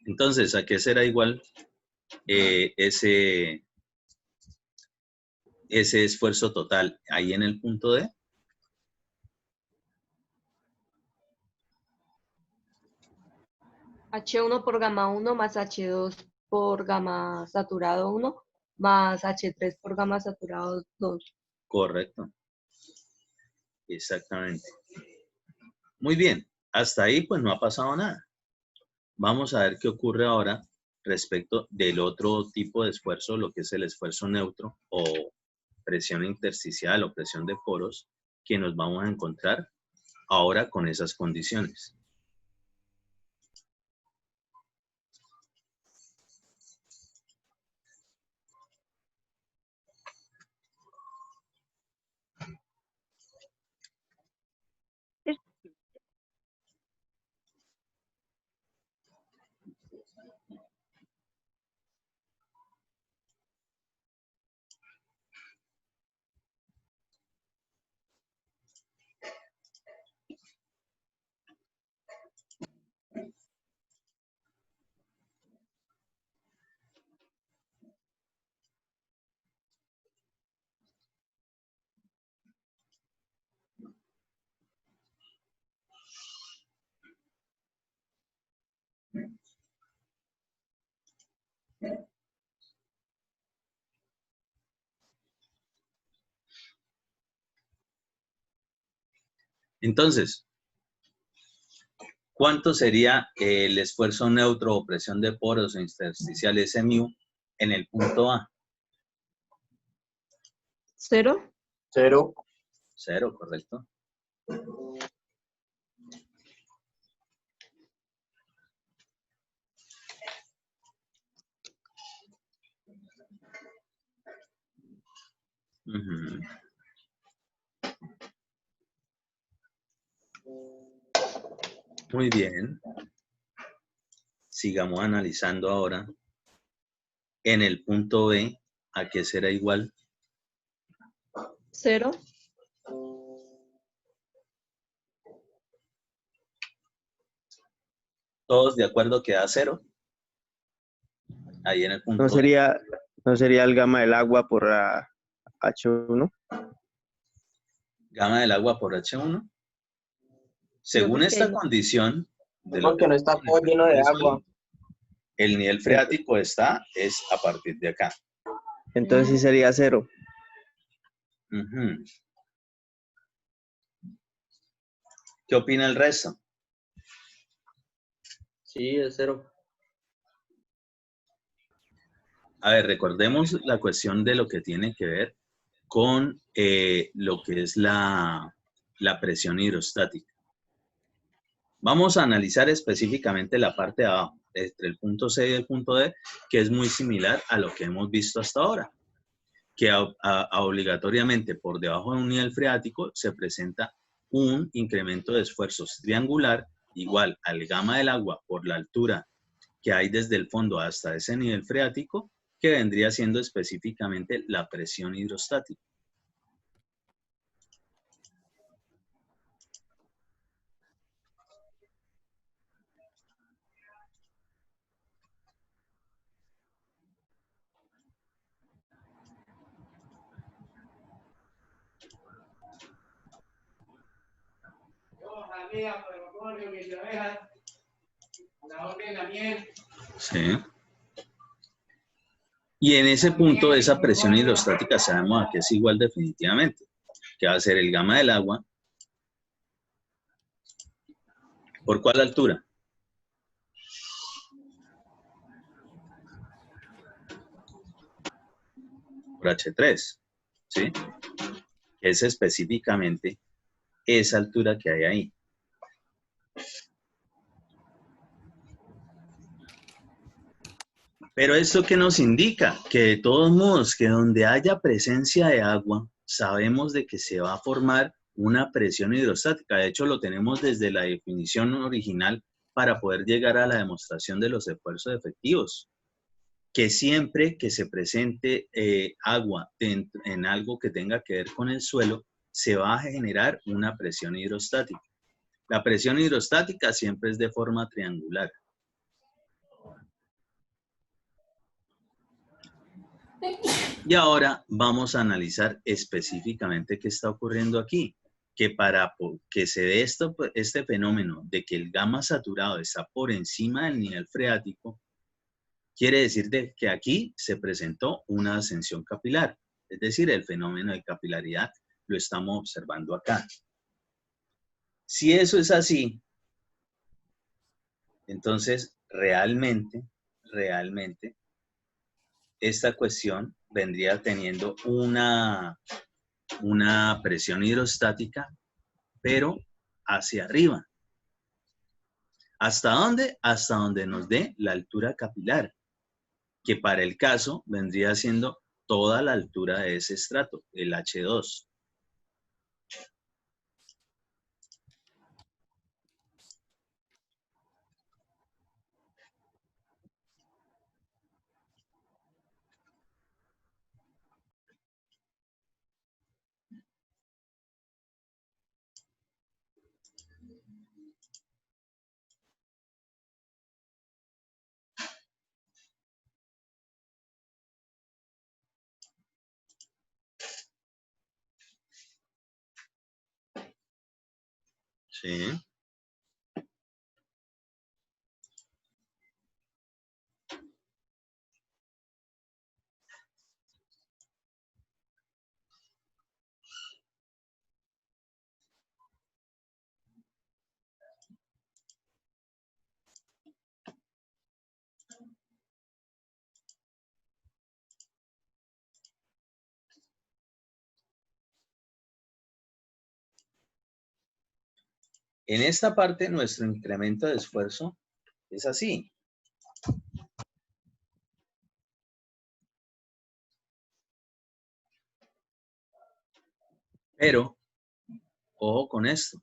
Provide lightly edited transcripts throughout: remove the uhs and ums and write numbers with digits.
Entonces, ¿a qué será igual ese esfuerzo total ahí en el punto D? H1 por gamma 1 más H2 por gamma saturado 1 más H3 por gamma saturado 2. Correcto. Exactamente. Muy bien. Hasta ahí pues no ha pasado nada. Vamos a ver qué ocurre ahora respecto del otro tipo de esfuerzo, lo que es el esfuerzo neutro o presión intersticial o presión de poros, que nos vamos a encontrar ahora con esas condiciones. Entonces, ¿cuánto sería el esfuerzo neutro o presión de poros o intersticial SMU en el punto A? 0. 0. 0, correcto. Ujú. Muy bien. Sigamos analizando ahora. En el punto B, ¿a qué será igual? 0. ¿Todos de acuerdo que da 0? Ahí en el punto ¿No B. sería el gamma del agua por la H1? Gama del agua por H1. Según porque esta no. condición, de lo Porque que no está todo lleno de agua. el nivel freático es a partir de acá. Entonces sí sería 0. Ujú. ¿Qué opina el resto? Sí, es 0. A ver, recordemos la cuestión de lo que tiene que ver con lo que es la presión hidrostática. Vamos a analizar específicamente la parte de abajo, entre el punto C y el punto D, que es muy similar a lo que hemos visto hasta ahora, que obligatoriamente por debajo de un nivel freático se presenta un incremento de esfuerzos triangular igual al gamma del agua por la altura que hay desde el fondo hasta ese nivel freático, que vendría siendo específicamente la presión hidrostática. Sí. Y en ese punto, esa presión hidrostática sabemos a qué es igual definitivamente, que va a ser el gamma del agua. ¿Por cuál altura? por H3, ¿sí? Es específicamente esa altura que hay ahí. Pero esto que nos indica que de todos modos, que donde haya presencia de agua, sabemos de que se va a formar una presión hidrostática. De hecho, lo tenemos desde la definición original para poder llegar a la demostración de los esfuerzos efectivos. Que siempre que se presente agua en algo que tenga que ver con el suelo, se va a generar una presión hidrostática. La presión hidrostática siempre es de forma triangular. Y ahora vamos a analizar específicamente qué está ocurriendo aquí. Que para que se dé este fenómeno de que el gamma saturado está por encima del nivel freático, quiere decir que aquí se presentó una ascensión capilar. Es decir, el fenómeno de capilaridad lo estamos observando acá. Si eso es así, entonces realmente, esta cuestión vendría teniendo una presión hidrostática, pero hacia arriba. ¿Hasta dónde? Hasta donde nos dé la altura capilar, que para el caso vendría siendo toda la altura de ese estrato, el H2. Sí. En esta parte, nuestro incremento de esfuerzo es así. Pero, ojo con esto.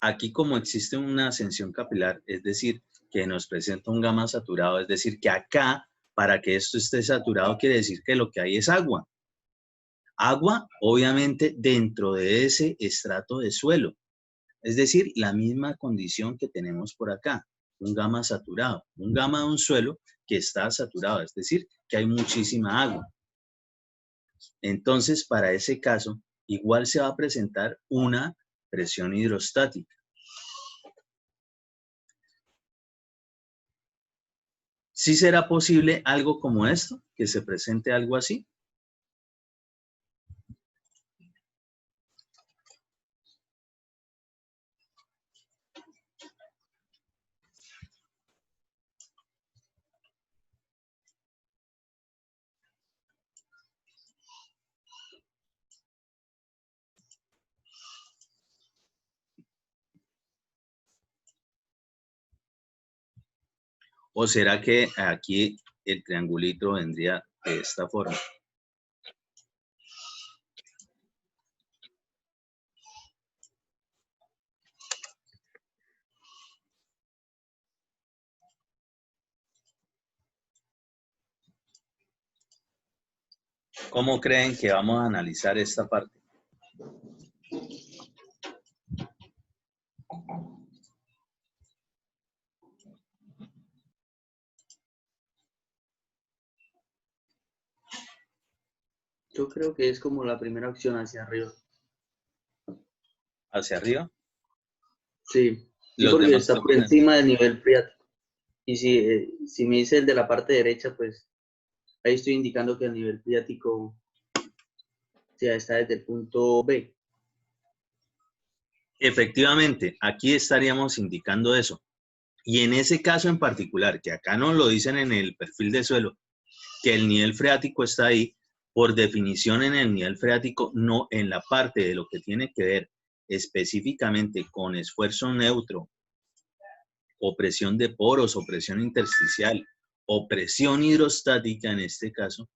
Aquí como existe una ascensión capilar, es decir, que nos presenta un gamma saturado, es decir, que acá, para que esto esté saturado, quiere decir que lo que hay es agua. Agua, obviamente, dentro de ese estrato de suelo. Es decir, la misma condición que tenemos por acá, un gamma saturado, un gamma de un suelo que está saturado, es decir, que hay muchísima agua. Entonces, para ese caso, igual se va a presentar una presión hidrostática. ¿Sí será posible algo como esto, que se presente algo así? ¿O será que aquí el triangulito vendría de esta forma? ¿Cómo creen que vamos a analizar esta parte? Yo creo que es como la primera opción hacia arriba. ¿Hacia arriba? Sí, sí, Los porque demás está por también. encima del nivel freático. Y si me dice el de la parte derecha, pues ahí estoy indicando que el nivel freático ya está desde el punto B. Efectivamente, aquí estaríamos indicando eso. Y en ese caso en particular, que acá no lo dicen en el perfil de suelo, que el nivel freático está ahí. Por definición, en el nivel freático, no en la parte de lo que tiene que ver específicamente con esfuerzo neutro, o presión de poros, o presión intersticial, o presión hidrostática en este caso,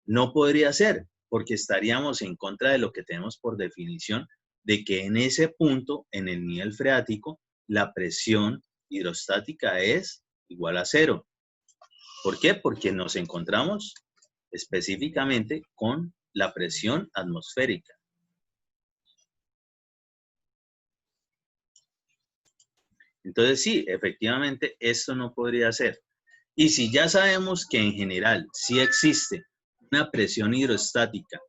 no podría ser, porque estaríamos en contra de lo que tenemos por definición, de que en ese punto, en el nivel freático, la presión hidrostática es igual a 0. ¿Por qué? Porque nos encontramos específicamente con la presión atmosférica. Entonces sí, efectivamente, esto no podría ser. Y si ya sabemos que en general sí existe una presión hidrostática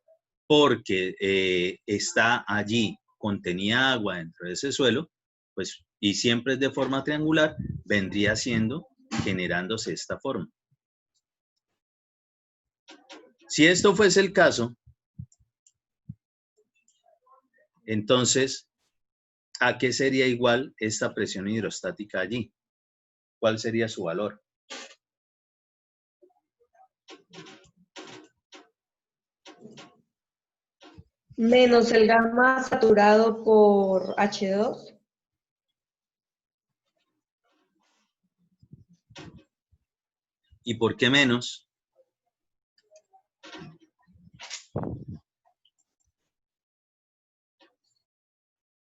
porque está allí, contenía agua dentro de ese suelo, pues, y siempre es de forma triangular, vendría siendo generándose esta forma. Si esto fuese el caso, entonces, ¿a qué sería igual esta presión hidrostática allí? ¿Cuál sería su valor? Menos el gamma saturado por H2. ¿Y por qué menos?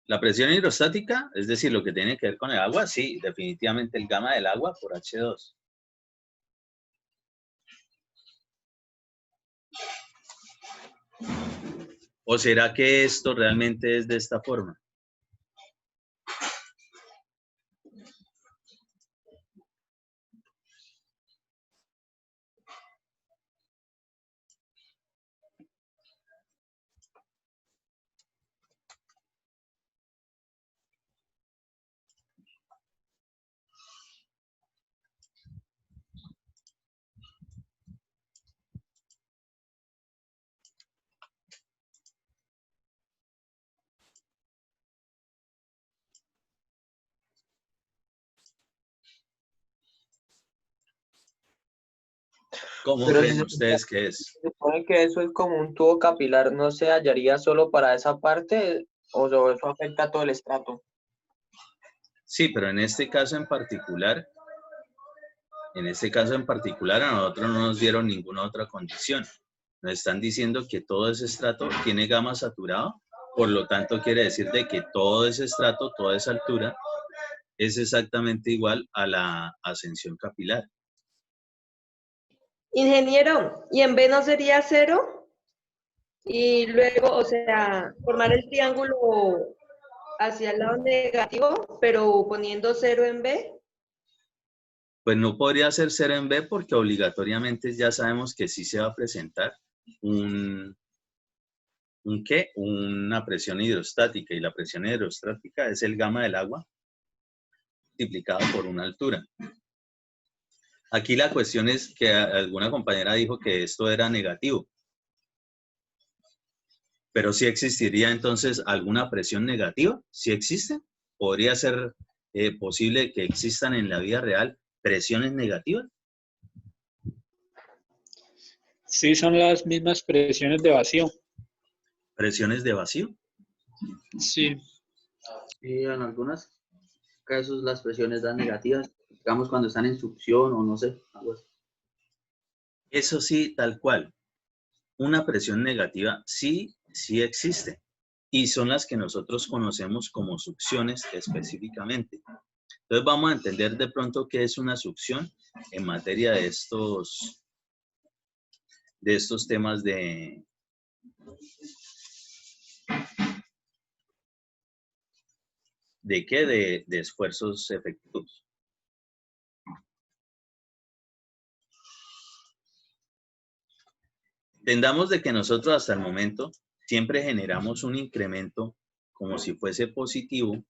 La presión hidrostática, es decir, lo que tiene que ver con el agua, sí, definitivamente el gamma del agua por H2. ¿O será que esto realmente es de esta forma? ¿Cómo Pero si creen ustedes que es? se supone que eso es como un tubo capilar, ¿no se hallaría solo para esa parte o eso afecta a todo el estrato? Sí, pero en este caso en particular, a nosotros no nos dieron ninguna otra condición. Nos están diciendo que todo ese estrato tiene gamma saturado, por lo tanto quiere decir de que todo ese estrato, toda esa altura, es exactamente igual a la ascensión capilar. Ingeniero, ¿y en B no sería 0? Y luego, o sea, formar el triángulo hacia el lado negativo, pero poniendo 0 en B. Pues no podría ser 0 en B porque obligatoriamente ya sabemos que sí se va a presentar una presión hidrostática, y la presión hidrostática es el gamma del agua multiplicado por una altura. Aquí la cuestión es que alguna compañera dijo que esto era negativo, pero sí existiría entonces alguna presión negativa. ¿Sí existe? ¿Podría ser posible que existan en la vida real presiones negativas? Sí, son las mismas presiones de vacío. ¿Presiones de vacío? Sí, Sí, en algunos casos las presiones dan negativas, digamos cuando están en succión o no sé, algo así. Eso sí, tal cual. Una presión negativa sí existe. Y son las que nosotros conocemos como succiones específicamente. Entonces vamos a entender de pronto qué es una succión en materia de estos temas ¿de qué? De esfuerzos efectivos. Entendamos de que nosotros hasta el momento siempre generamos un incremento como si fuese positivo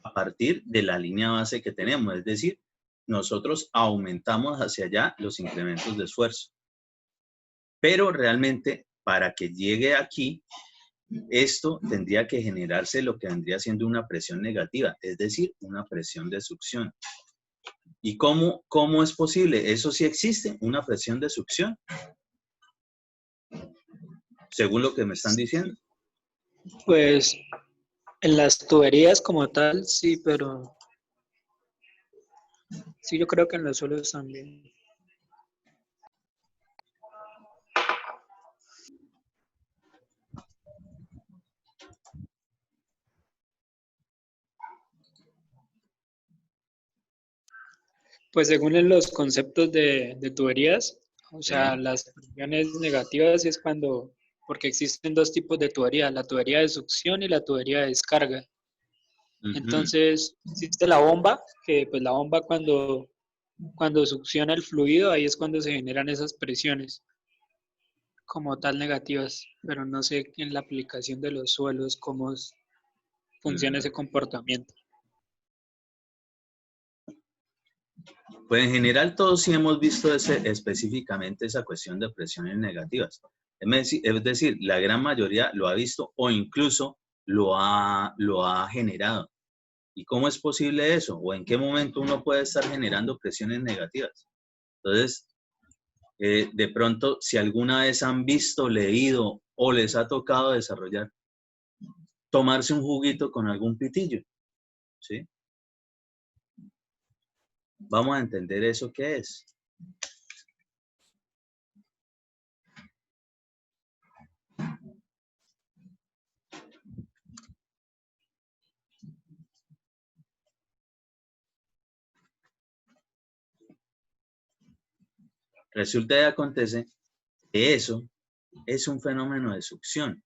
a partir de la línea base que tenemos, es decir, nosotros aumentamos hacia allá los incrementos de esfuerzo. Pero realmente, para que llegue aquí, esto tendría que generarse lo que vendría siendo una presión negativa, es decir, una presión de succión. ¿Y cómo es posible? Eso sí existe, una presión de succión, según lo que me están diciendo. Pues en las tuberías como tal, sí, pero sí, yo creo que en los suelos también. Pues según en los conceptos de tuberías, o sea, Sí. las presiones negativas es cuando, porque existen dos tipos de tubería, la tubería de succión y la tubería de descarga. Ujú. Entonces, existe la bomba, que pues la bomba cuando succiona el fluido, ahí es cuando se generan esas presiones como tal negativas, pero no sé en la aplicación de los suelos cómo funciona ese comportamiento. Pues en general todos sí hemos visto específicamente esa cuestión de presiones negativas. Es decir, la gran mayoría lo ha visto o incluso lo ha generado. ¿Y cómo es posible eso? ¿O en qué momento uno puede estar generando presiones negativas? Entonces, de pronto, si alguna vez han visto, leído o les ha tocado desarrollar, tomarse un juguito con algún pitillo, ¿sí? Vamos a entender eso qué es. Resulta y acontece que eso es un fenómeno de succión.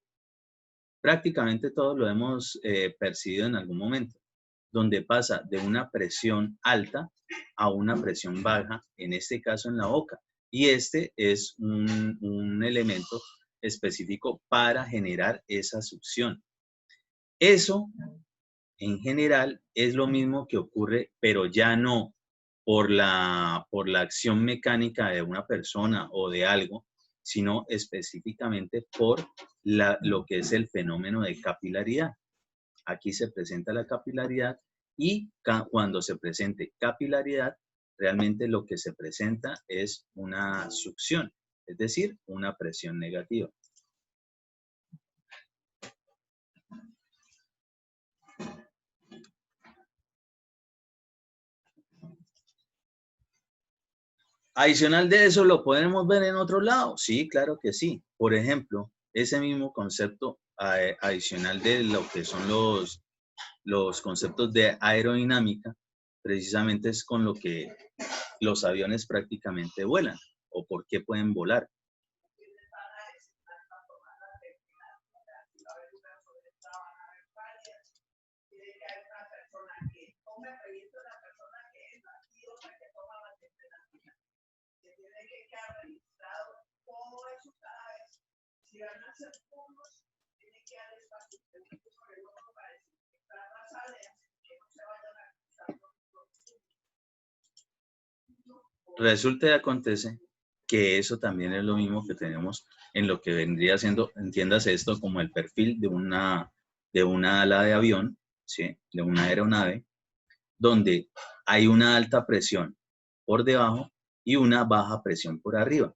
Prácticamente todos lo hemos percibido en algún momento, donde pasa de una presión alta a una presión baja, en este caso en la boca. Y este es un elemento específico para generar esa succión. Eso, en general, es lo mismo que ocurre, pero ya no por la acción mecánica de una persona o de algo, sino específicamente por lo que es el fenómeno de capilaridad. Aquí se presenta la capilaridad y cuando se presente capilaridad, realmente lo que se presenta es una succión, es decir, una presión negativa. Adicional de eso, ¿lo podemos ver en otro lado? Sí, claro que sí. Por ejemplo, ese mismo concepto adicional de lo que son los conceptos de aerodinámica, precisamente es con lo que los aviones prácticamente vuelan o por qué pueden volar. Resulta y acontece que eso también es lo mismo que tenemos en lo que vendría siendo, entiéndase esto como el perfil de una ala de avión, ¿sí? De una aeronave, donde hay una alta presión por debajo y una baja presión por arriba.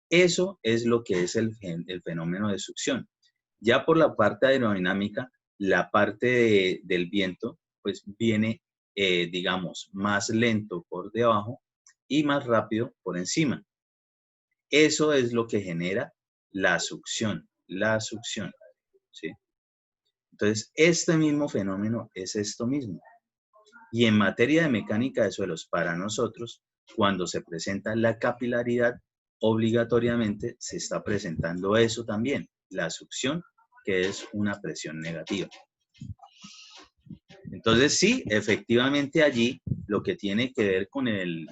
Eso es lo que es el fenómeno de succión. Ya por la parte aerodinámica, la parte del viento, pues viene, digamos, más lento por debajo y más rápido por encima. Eso es lo que genera la succión, ¿sí? Entonces, este mismo fenómeno es esto mismo. Y en materia de mecánica de suelos, para nosotros, cuando se presenta la capilaridad, obligatoriamente se está presentando eso también, la succión, que es una presión negativa. Entonces, sí, efectivamente allí lo que tiene que ver con el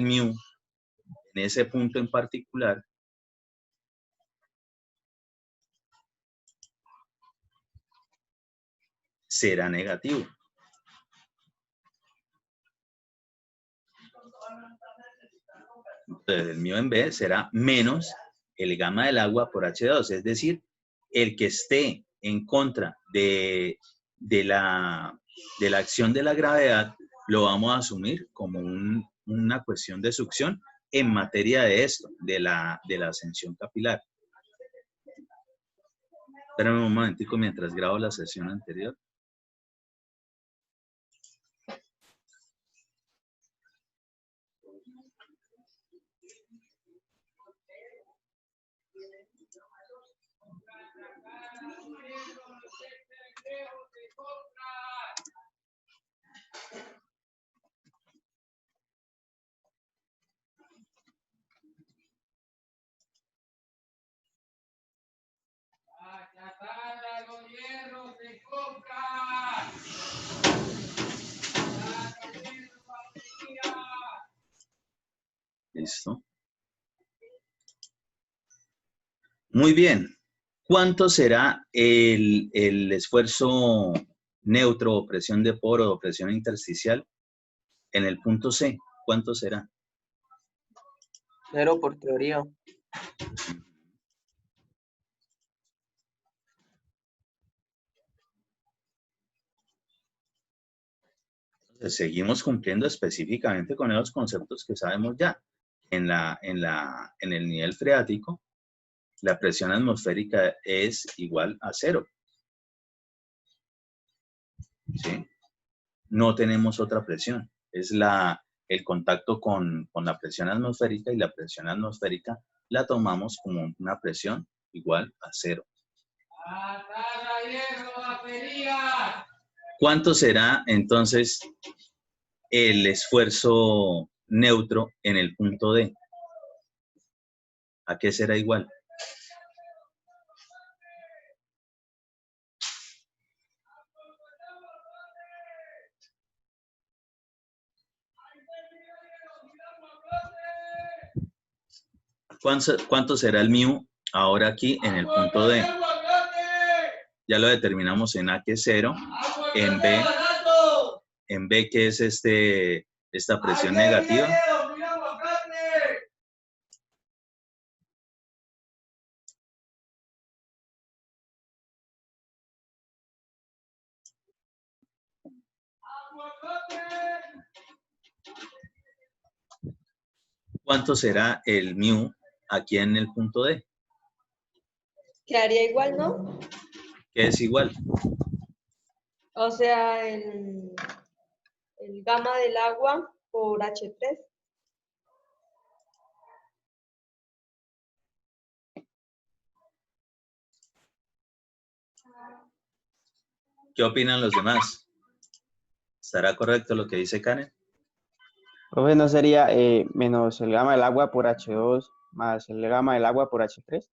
μ, en ese punto en particular, será negativo. Entonces, el mío en B será menos el gamma del agua por H2, es decir, el que esté en contra de la acción de la gravedad lo vamos a asumir como una cuestión de succión en materia de esto, de la ascensión capilar. Espérame un momentico mientras grabo la sesión anterior. Listo. Muy bien. ¿Cuánto será el esfuerzo neutro o presión de poro o presión intersticial en el punto C? ¿Cuánto será? 0 por teoría. Entonces, seguimos cumpliendo específicamente con esos conceptos que sabemos ya. En el nivel freático, la presión atmosférica es igual a 0. ¿Sí? No tenemos otra presión. Es el contacto con la presión atmosférica, y la presión atmosférica la tomamos como una presión igual a 0. ¿Cuánto será entonces el esfuerzo neutro en el punto D? ¿A qué será igual? ¿Cuánto será el mu ahora aquí en el punto D? Ya lo determinamos en A, que es 0, en B, que es esta presión negativa. ¿Cuánto será el mu aquí en el punto D? Quedaría igual, ¿no? ¿Qué es igual? O sea, el gamma del agua por H3. ¿Qué opinan los demás? ¿Estará correcto lo que dice Karen? Profe, ¿no sería menos el gamma del agua por H2 más el gamma del agua por H3?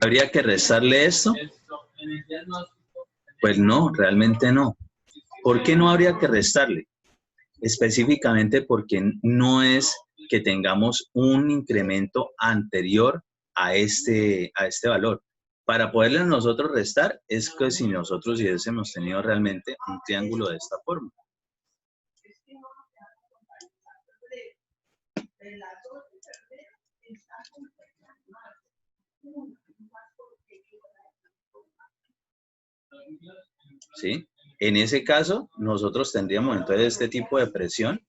¿Habría que restarle esto? Pues no, realmente no. ¿Por qué no habría que restarle? Específicamente porque no es que tengamos un incremento anterior a este valor. Para poderle nosotros restar es que si nosotros hubiésemos tenido realmente un triángulo de esta forma. ¿Sí? En ese caso, nosotros tendríamos entonces este tipo de presión,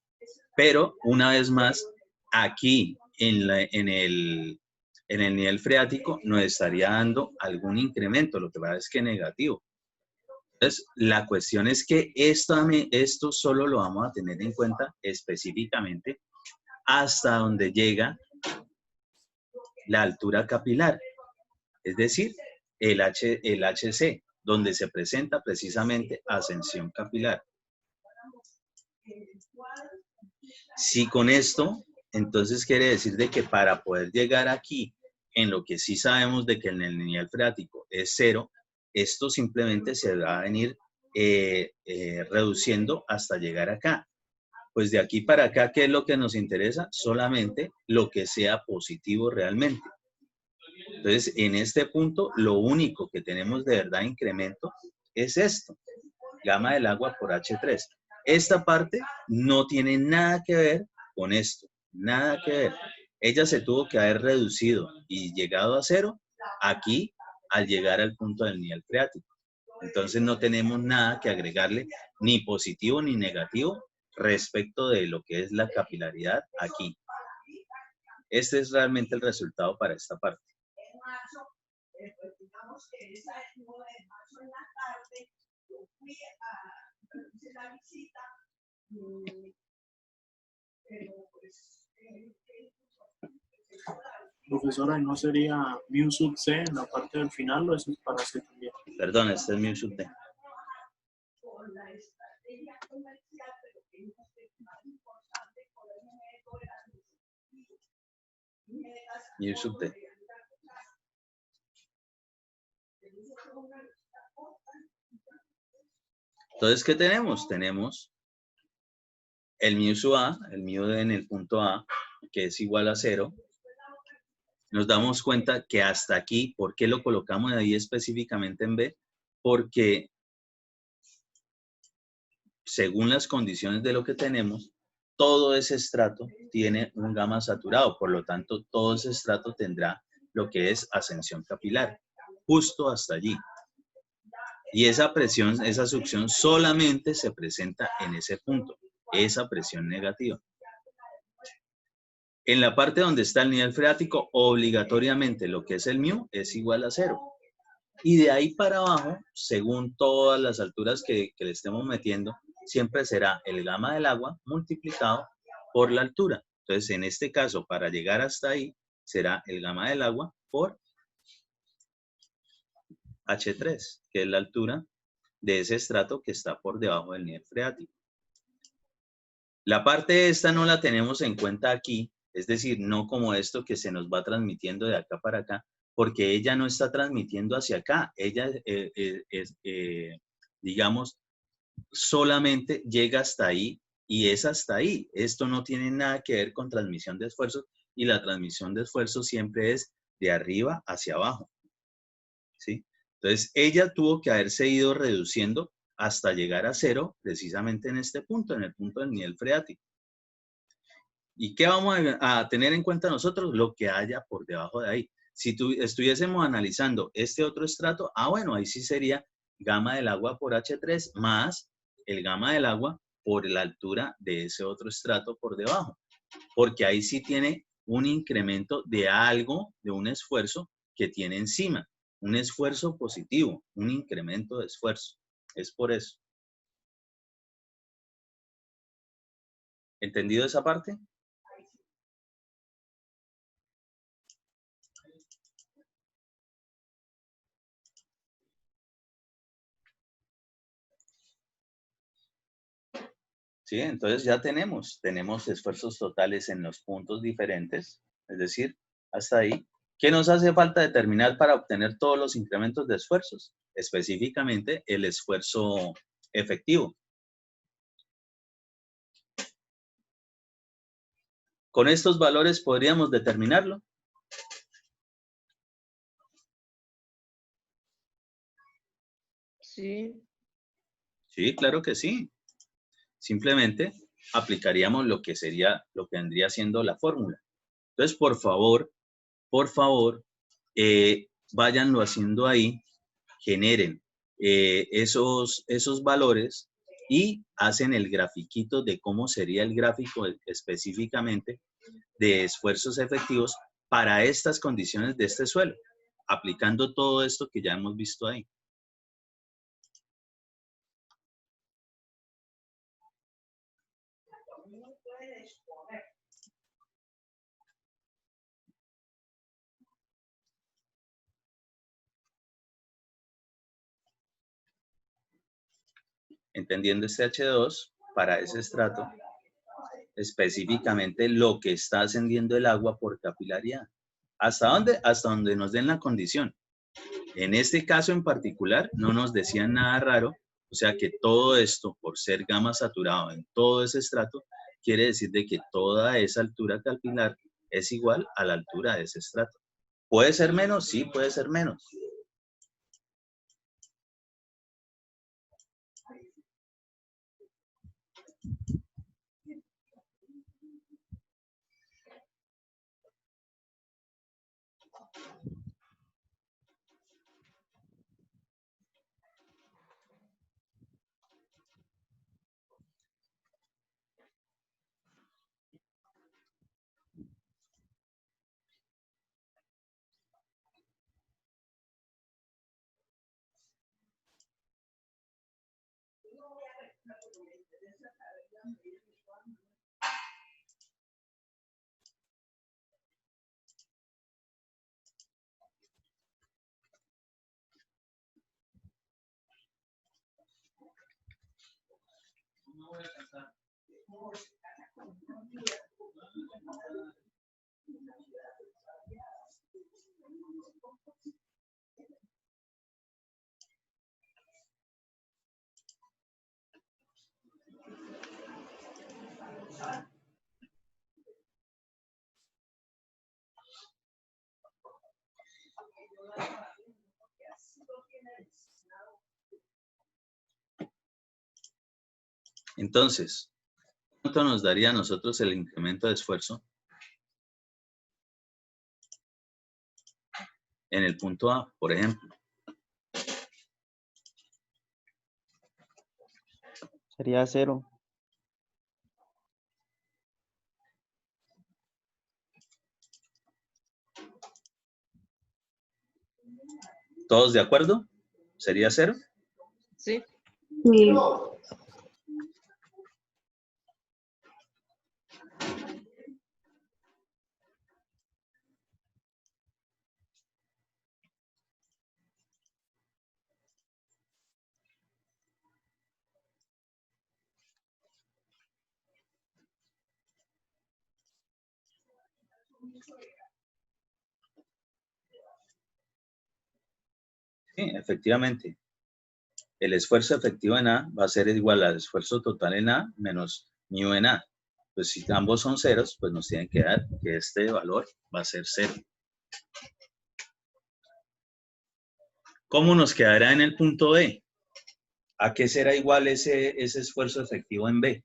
pero una vez más, aquí en el nivel freático nos estaría dando algún incremento, lo que pasa es que negativo. Entonces, la cuestión es que esto solo lo vamos a tener en cuenta específicamente hasta donde llega la altura capilar, es decir, el HC, donde se presenta precisamente ascensión capilar. Si con esto, entonces quiere decir de que para poder llegar aquí, en lo que sí sabemos de que en el nivel freático es 0, esto simplemente se va a venir reduciendo hasta llegar acá. Pues de aquí para acá, ¿qué es lo que nos interesa? Solamente lo que sea positivo realmente. Entonces, en este punto, lo único que tenemos de verdad incremento es esto, gama del agua por H3. Esta parte no tiene nada que ver con esto, nada que ver. Ella se tuvo que haber reducido y llegado a 0 aquí al llegar al punto del nivel freático. Entonces no tenemos nada que agregarle, ni positivo ni negativo, respecto de lo que es la capilaridad aquí. Este es realmente el resultado para esta parte. Profesora, ¿no sería mu sub c en la parte del final o eso es para c también? Perdón, este es mu sub d. Mu sub d. Entonces, ¿qué tenemos? Tenemos el mu sub a, el mu en el punto A, que es igual a 0. Nos damos cuenta que hasta aquí, ¿por qué lo colocamos ahí específicamente en B? Porque según las condiciones de lo que tenemos, todo ese estrato tiene un gamma saturado, por lo tanto, todo ese estrato tendrá lo que es ascensión capilar, justo hasta allí. Y esa presión, esa succión solamente se presenta en ese punto, esa presión negativa. En la parte donde está el nivel freático, obligatoriamente lo que es el mu es igual a 0. Y de ahí para abajo, según todas las alturas que le estemos metiendo, siempre será el gamma del agua multiplicado por la altura. Entonces, en este caso, para llegar hasta ahí, será el gamma del agua por H3, que es la altura de ese estrato que está por debajo del nivel freático. La parte esta no la tenemos en cuenta aquí, es decir, no como esto que se nos va transmitiendo de acá para acá, porque ella no está transmitiendo hacia acá. Ella, digamos, solamente llega hasta ahí y es hasta ahí. Esto no tiene nada que ver con transmisión de esfuerzos y la transmisión de esfuerzos siempre es de arriba hacia abajo. ¿Sí? Entonces, ella tuvo que haberse ido reduciendo hasta llegar a 0, precisamente en este punto, en el punto del nivel freático. ¿Y qué vamos a tener en cuenta nosotros? Lo que haya por debajo de ahí. Si estuviésemos analizando este otro estrato, bueno, ahí sí sería gamma del agua por H3 más el gamma del agua por la altura de ese otro estrato por debajo. Porque ahí sí tiene un incremento de algo, de un esfuerzo que tiene encima. Un esfuerzo positivo, un incremento de esfuerzo. Es por eso. ¿Entendido esa parte? ¿Sí? Entonces ya tenemos esfuerzos totales en los puntos diferentes, es decir, hasta ahí. ¿Qué nos hace falta determinar para obtener todos los incrementos de esfuerzos? Específicamente el esfuerzo efectivo. ¿Con estos valores podríamos determinarlo? Sí. Sí, claro que sí. Simplemente aplicaríamos lo que vendría siendo la fórmula. Entonces, por favor, váyanlo haciendo ahí, generen esos valores y hacen el grafiquito de cómo sería el gráfico específicamente de esfuerzos efectivos para estas condiciones de este suelo, aplicando todo esto que ya hemos visto ahí. Entendiendo este H2 para ese estrato, específicamente lo que está ascendiendo el agua por capilaridad. ¿Hasta dónde? Hasta donde nos den la condición. En este caso en particular no nos decían nada raro, o sea que todo esto, por ser gamma saturado en todo ese estrato, quiere decir de que toda esa altura capilar es igual a la altura de ese estrato. ¿Puede ser menos? Sí, puede ser menos. Entonces, ¿cuánto nos daría a nosotros el incremento de esfuerzo? En el punto A, por ejemplo. Sería 0. ¿Todos de acuerdo? ¿Sería 0? Sí. Sí. Sí, efectivamente. El esfuerzo efectivo en A va a ser igual al esfuerzo total en A menos μ en A. Pues si ambos son ceros, pues nos tienen que dar que este valor va a ser 0. ¿Cómo nos quedará en el punto B? ¿A qué será igual ese esfuerzo efectivo en B?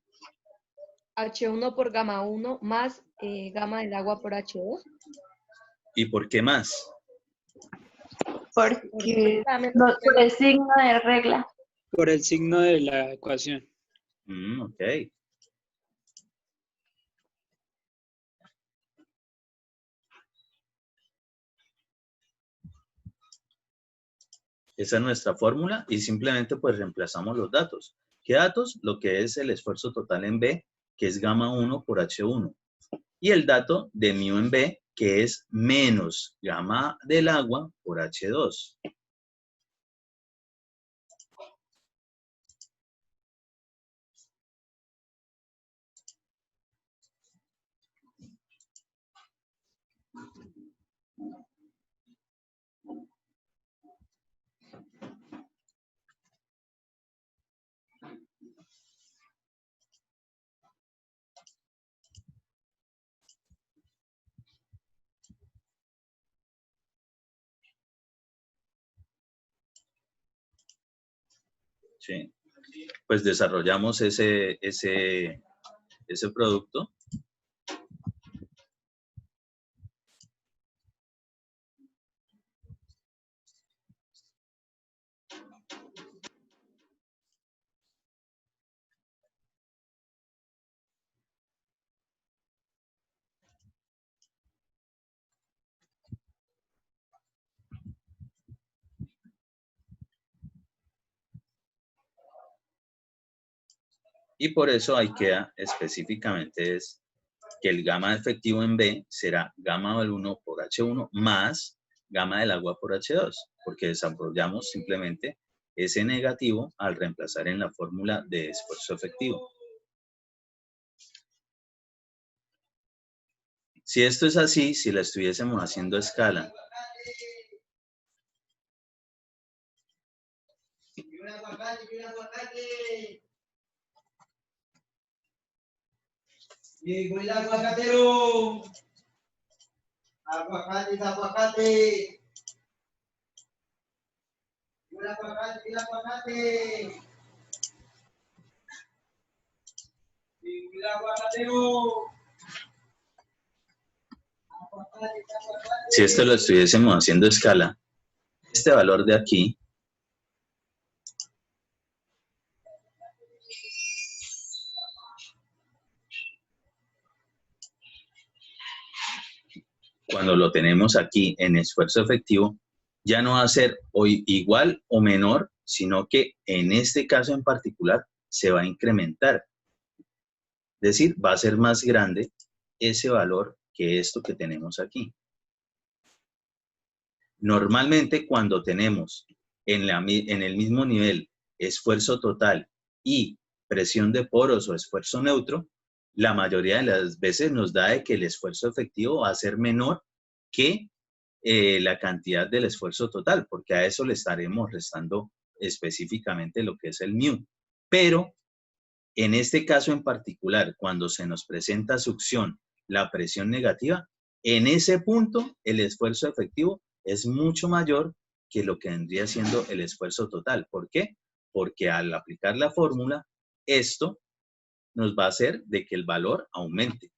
H1 por gamma 1 más gamma del agua por H2. ¿Y por qué más? Porque no, por el signo de regla. Por el signo de la ecuación. Ok. Esa es nuestra fórmula y simplemente pues reemplazamos los datos. ¿Qué datos? Lo que es el esfuerzo total en B, que es gamma 1 por H1. Y el dato de μ en B, que es menos gamma del agua por H2. Sí. Pues desarrollamos ese producto. Y por eso ahí queda específicamente es que el gamma efectivo en B será gamma del 1 por H1 más gamma del agua por H2, porque desarrollamos simplemente ese negativo al reemplazar en la fórmula de esfuerzo efectivo. Si esto es así, si la estuviésemos haciendo a escala, Llegó el aguacatero. Aguacate, aguacate. Llegó el aguacate, el aguacate. Llegó el aguacatero. Aguacate, aguacate. si esto lo estuviésemos haciendo a escala, este valor de aquí cuando lo tenemos aquí en esfuerzo efectivo, ya no va a ser hoy igual o menor, sino que en este caso en particular se va a incrementar. Es decir, va a ser más grande ese valor que esto que tenemos aquí. Normalmente cuando tenemos en el mismo nivel esfuerzo total y presión de poros o esfuerzo neutro, la mayoría de las veces nos da de que el esfuerzo efectivo va a ser menor que la cantidad del esfuerzo total, porque a eso le estaremos restando específicamente lo que es el μ. Pero en este caso en particular, cuando se nos presenta succión, la presión negativa, en ese punto el esfuerzo efectivo es mucho mayor que lo que vendría siendo el esfuerzo total. ¿Por qué? Porque al aplicar la fórmula, esto nos va a hacer de que el valor aumente.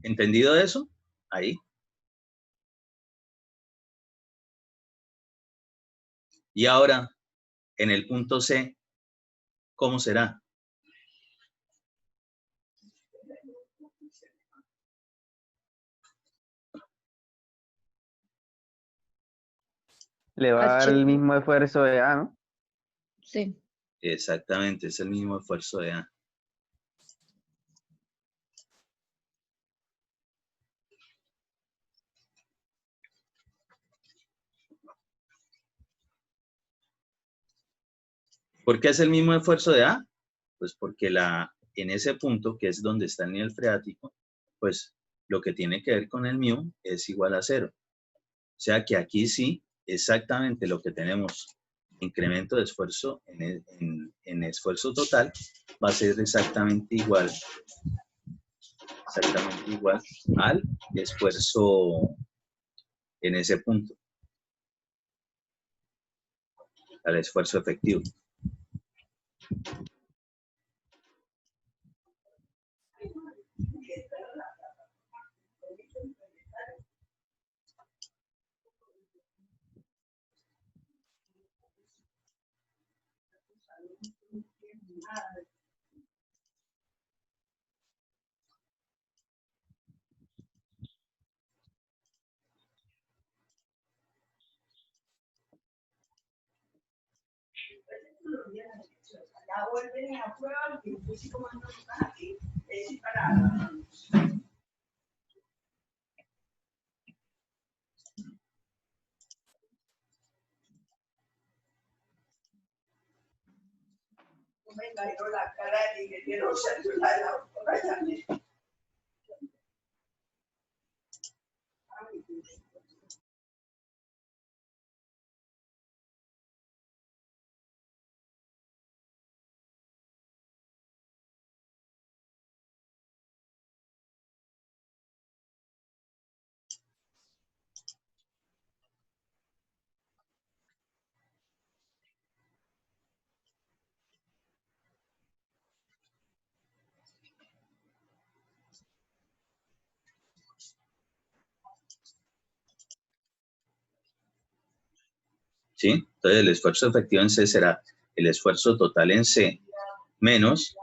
¿Entendido eso? Ahí. Y ahora, en el punto C, ¿cómo será? Le va a dar el mismo esfuerzo de A, ¿no? Sí. Exactamente, es el mismo esfuerzo de A. ¿Por qué es el mismo esfuerzo de A? Pues porque en ese punto, que es donde está el nivel freático, pues lo que tiene que ver con el μ es igual a 0. O sea que aquí sí, exactamente lo que tenemos, incremento de esfuerzo en esfuerzo total, va a ser exactamente igual al esfuerzo en ese punto, al esfuerzo efectivo. Ya vuelven a prueba, que yo sí como no están aquí, es para. Me cayó la cara y me dieron celular a la doctora. ¿Sí? Entonces el esfuerzo efectivo en C será el esfuerzo total en C menos